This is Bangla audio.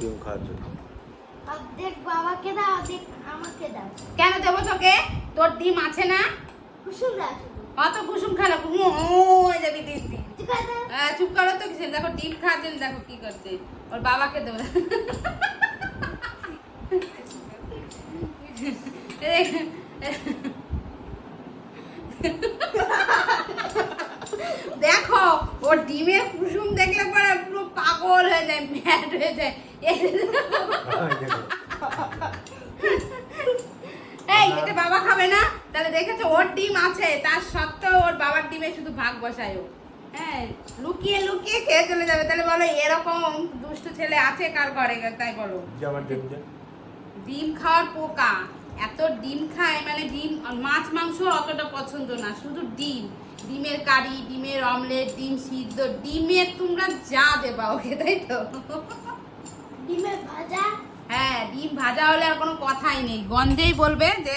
ডিম খাওয়ার জন্য। অর্ধেক বাবাকে দাও, অর্ধেক আমাকে দাও। কেন দেবো তোকে? তোর ডিম আছে না? কুসুম দাও শুধু। অত কুসুম খালো হয়ে যাবি দিদি। ঠিক আছে? চুপ করো তো কিছু দেখো ডিম খাওয়ার জন্য দেখো কি করছে ওর বাবাকে দেবো। দেখো ওর ডিমের কুসুম দেখলে পরে পুরো পাগল হয়ে যায়, ম্যাড হয়ে যায়। এই এটা বাবা খাবে না? তাহলে দেখেছো ওর ডিম আছে, তার সত্ত্বেও ওর বাবার ডিমে শুধু ভাগ বসায় ও। হ্যাঁ, লুকিয়ে লুকিয়ে খেয়ে চলে যাবে। তাহলে বলো এরকম দুষ্ট ছেলে আছে কার ঘরে? তাই বলো। ডিম খাওয়ার পোকা, এত ডিম খায়, মানে ডিম মাছ মাংস অতটা পছন্দ না, শুধু ডিম, ডিমের কারি, ডিমের অমলেট, ডিম সিদ্ধ, ডিমের তোমরা যা দেবা ওকে, তাই তো? ডিমের ভাজা। হ্যাঁ, ডিম ভাজা হলে আর কোনো কথাই নেই, গন্ধেই বলবে যে